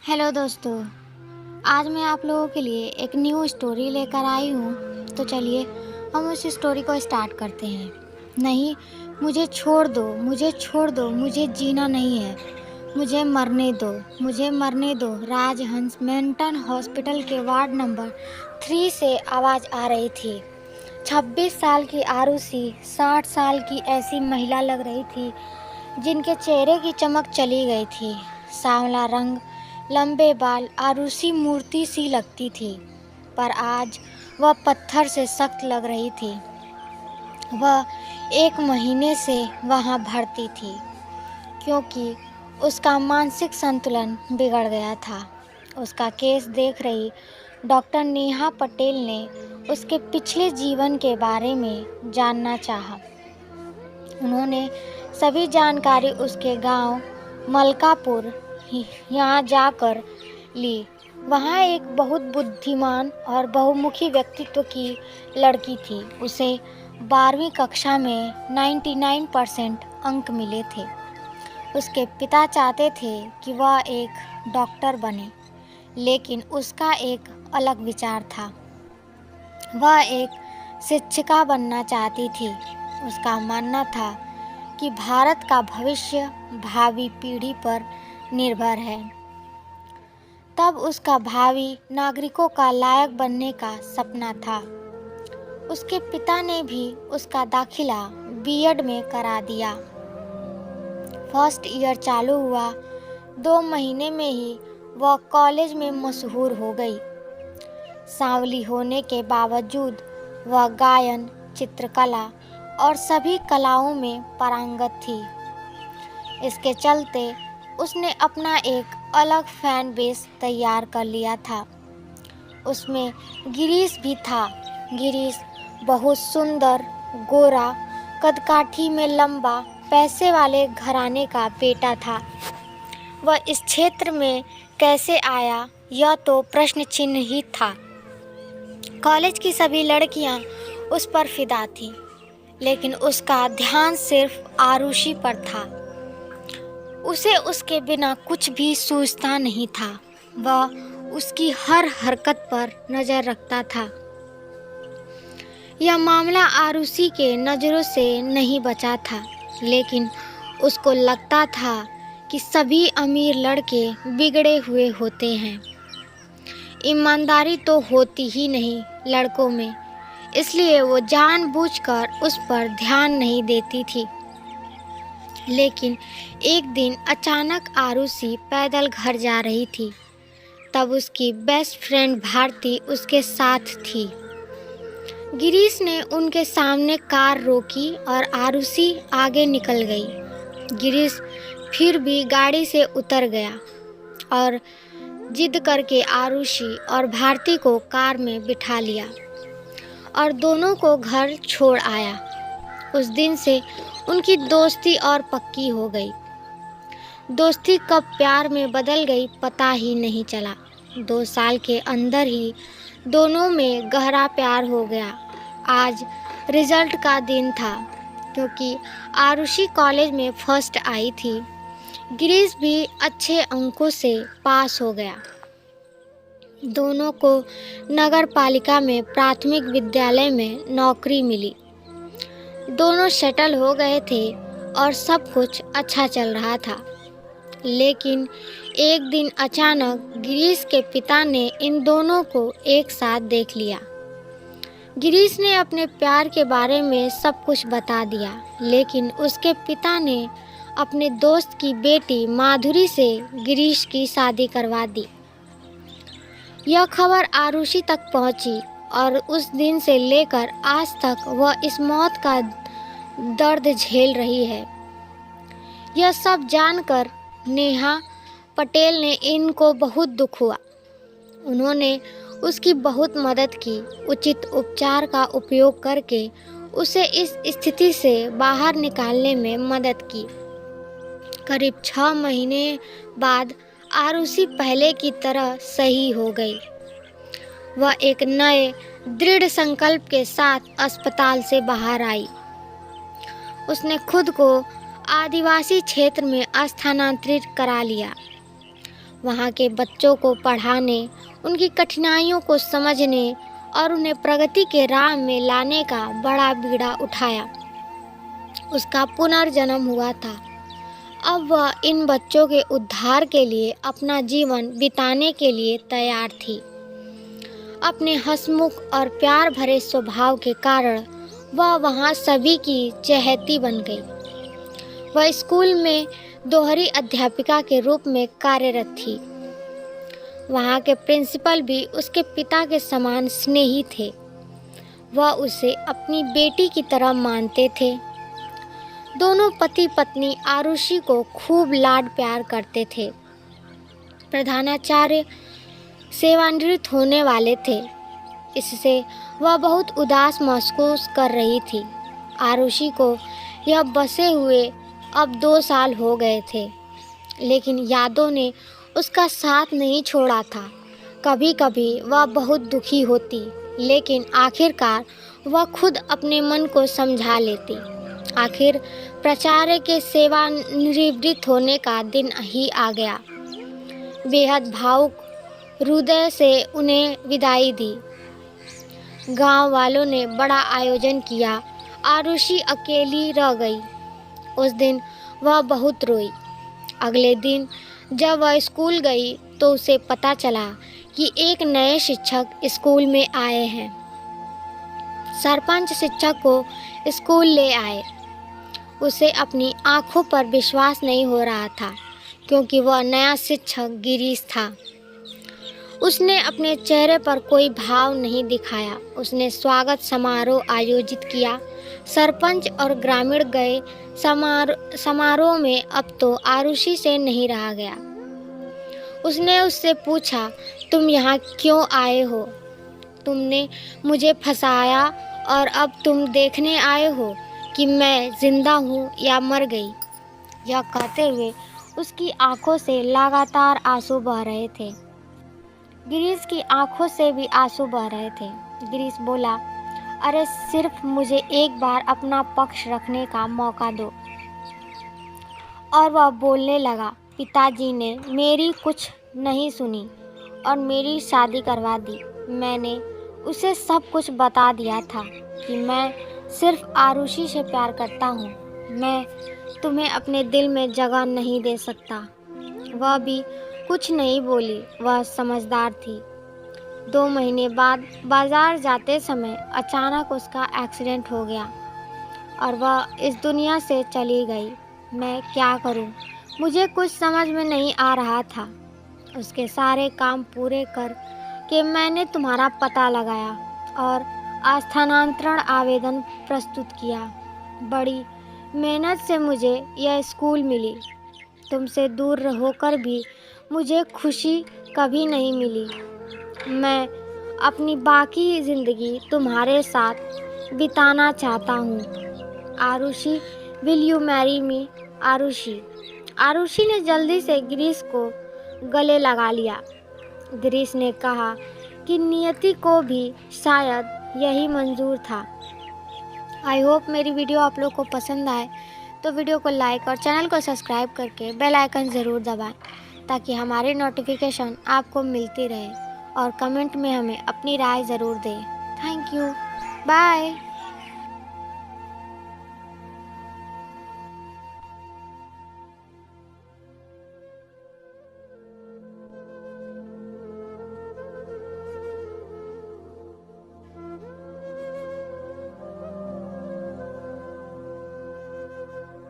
Hello दोस्तों। आज मैं आप लोगों के लिए एक न्यू स्टोरी लेकर आई हूँ। तो चलिए हम उस स्टोरी को स्टार्ट करते हैं। नहीं, मुझे छोड़ दो, मुझे छोड़ दो, मुझे जीना नहीं है, मुझे मरने दो, मुझे मरने दो। राजहंस मेंटल हॉस्पिटल के वार्ड नंबर 3 से आवाज़ आ रही थी। 26 साल की आरुषि 60 साल की ऐसी महिला लग रही थी जिनके चेहरे की चमक चली गई थी। सांवला रंग, लंबे बाल, आरुषि मूर्ति सी लगती थी, पर आज वह पत्थर से सख्त लग रही थी। वह 1 महीने से वहां भर्ती थी क्योंकि उसका मानसिक संतुलन बिगड़ गया था। उसका केस देख रही डॉक्टर नेहा पटेल ने उसके पिछले जीवन के बारे में जानना चाहा। उन्होंने सभी जानकारी उसके गांव मलकापुर यहाँ जाकर ली। वहाँ एक बहुत बुद्धिमान और बहुमुखी व्यक्तित्व की लड़की थी। उसे 12वीं कक्षा में 99% अंक मिले थे। उसके पिता चाहते थे कि वह एक डॉक्टर बने, लेकिन उसका एक अलग विचार था। वह एक शिक्षिका बनना चाहती थी। उसका मानना था कि भारत का भविष्य भावी पीढ़ी पर निर्भर है। तब उसका भावी नागरिकों का लायक बनने का सपना था। उसके पिता ने भी उसका दाखिला बीएड में करा दिया। फर्स्ट ईयर चालू हुआ। 2 महीने में ही वह कॉलेज में मशहूर हो गई। सांवली होने के बावजूद वह गायन, चित्रकला और सभी कलाओं में पारंगत थी। इसके चलते उसने अपना एक अलग फैन बेस तैयार कर लिया था। उसमें गिरीश भी था। गिरीश बहुत सुंदर, गोरा, कदकाठी में लंबा, पैसे वाले घराने का बेटा था। वह इस क्षेत्र में कैसे आया, यह तो प्रश्न चिन्ह ही था। कॉलेज की सभी लड़कियां उस पर फिदा थीं, लेकिन उसका ध्यान सिर्फ आरुषि पर था। उसे उसके बिना कुछ भी सूझता नहीं था। वह उसकी हर हरकत पर नजर रखता था। यह मामला आरुषि के नज़रों से नहीं बचा था, लेकिन उसको लगता था कि सभी अमीर लड़के बिगड़े हुए होते हैं। ईमानदारी तो होती ही नहीं लड़कों में, इसलिए वो जानबूझकर उस पर ध्यान नहीं देती थी। लेकिन एक दिन अचानक आरुषि पैदल घर जा रही थी। तब उसकी बेस्ट फ्रेंड भारती उसके साथ थी। गिरीश ने उनके सामने कार रोकी और आरुषि आगे निकल गई। गिरीश फिर भी गाड़ी से उतर गया और जिद करके आरुषि और भारती को कार में बिठा लिया और दोनों को घर छोड़ आया। उस दिन से उनकी दोस्ती और पक्की हो गई। दोस्ती कब प्यार में बदल गई पता ही नहीं चला। 2 साल के अंदर ही दोनों में गहरा प्यार हो गया। आज रिजल्ट का दिन था क्योंकि आरुषि कॉलेज में फर्स्ट आई थी। गिरीश भी अच्छे अंकों से पास हो गया। दोनों को नगर पालिका में प्राथमिक विद्यालय में नौकरी मिली। दोनों सेटल हो गए थे और सब कुछ अच्छा चल रहा था। लेकिन एक दिन अचानक गिरीश के पिता ने इन दोनों को एक साथ देख लिया। गिरीश ने अपने प्यार के बारे में सब कुछ बता दिया, लेकिन उसके पिता ने अपने दोस्त की बेटी माधुरी से गिरीश की शादी करवा दी। यह खबर आरुषि तक पहुंची और उस दिन से लेकर आज तक वह इस मौत का दर्द झेल रही है। यह सब जानकर नेहा पटेल ने इनको बहुत दुख हुआ। उन्होंने उसकी बहुत मदद की। उचित उपचार का उपयोग करके उसे इस स्थिति से बाहर निकालने में मदद की। करीब 6 महीने बाद आरुषि पहले की तरह सही हो गई। वह एक नए दृढ़ संकल्प के साथ अस्पताल से बाहर आई। उसने खुद को आदिवासी क्षेत्र में स्थानांतरित करा लिया। वहाँ के बच्चों को पढ़ाने, उनकी कठिनाइयों को समझने और उन्हें प्रगति के राह में लाने का बड़ा बीड़ा उठाया। उसका पुनर्जन्म हुआ था। अब वह इन बच्चों के उद्धार के लिए अपना जीवन बिताने के लिए तैयार थी। अपने हंसमुख और प्यार भरे स्वभाव के कारण वह वहाँ सभी की चहेती बन गई। वह स्कूल में दोहरी अध्यापिका के रूप में कार्यरत थी। वहाँ के प्रिंसिपल भी उसके पिता के समान स्नेही थे। वह उसे अपनी बेटी की तरह मानते थे। दोनों पति पत्नी आरुषि को खूब लाड प्यार करते थे। प्रधानाचार्य सेवानिवृत्त होने वाले थे, इससे वह बहुत उदास महसूस कर रही थी। आरुषि को यह बसे हुए अब 2 साल हो गए थे, लेकिन यादों ने उसका साथ नहीं छोड़ा था। कभी कभी वह बहुत दुखी होती, लेकिन आखिरकार वह खुद अपने मन को समझा लेती। आखिर प्राचार्य के सेवानिवृत्त होने का दिन ही आ गया। बेहद भावुक हृदय से उन्हें विदाई दी। गांव वालों ने बड़ा आयोजन किया। आरुषि अकेली रह गई। उस दिन वह बहुत रोई। अगले दिन जब वह स्कूल गई तो उसे पता चला कि एक नए शिक्षक स्कूल में आए हैं। सरपंच शिक्षक को स्कूल ले आए। उसे अपनी आंखों पर विश्वास नहीं हो रहा था, क्योंकि वह नया शिक्षक गिरीश था। उसने अपने चेहरे पर कोई भाव नहीं दिखाया। उसने स्वागत समारोह आयोजित किया। सरपंच और ग्रामीण गए। समारोह में अब तो आरुषि से नहीं रहा गया। उसने उससे पूछा, तुम यहाँ क्यों आए हो? तुमने मुझे फंसाया और अब तुम देखने आए हो कि मैं जिंदा हूँ या मर गई। यह कहते हुए उसकी आंखों से लगातार आंसू बह रहे थे। गिरीश की आंखों से भी आंसू बह रहे थे। गिरीश बोला, अरे सिर्फ मुझे एक बार अपना पक्ष रखने का मौका दो। और वह बोलने लगा, पिताजी ने मेरी कुछ नहीं सुनी और मेरी शादी करवा दी। मैंने उसे सब कुछ बता दिया था कि मैं सिर्फ आरुषि से प्यार करता हूँ। मैं तुम्हें अपने दिल में जगह नहीं दे सकता। वह भी कुछ नहीं बोली। वह समझदार थी। 2 महीने बाद बाजार जाते समय अचानक उसका एक्सीडेंट हो गया और वह इस दुनिया से चली गई। मैं क्या करूं? मुझे कुछ समझ में नहीं आ रहा था। उसके सारे काम पूरे कर के मैंने तुम्हारा पता लगाया और स्थानांतरण आवेदन प्रस्तुत किया। बड़ी मेहनत से मुझे यह स्कूल मिली। तुमसे दूर होकर भी मुझे खुशी कभी नहीं मिली। मैं अपनी बाकी ज़िंदगी तुम्हारे साथ बिताना चाहता हूँ। Arushi, will you marry me? Arushi. Arushi ने जल्दी से गिरीश को गले लगा लिया। गिरीश ने कहा कि नियति को भी शायद यही मंजूर था। आई होप मेरी वीडियो आप लोग को पसंद आए, तो वीडियो को लाइक और चैनल को सब्सक्राइब करके बेल आइकन ज़रूर दबाएं, ताकि हमारी नोटिफिकेशन आपको मिलती रहे। और कमेंट में हमें अपनी राय ज़रूर दें। Thank you. बाय।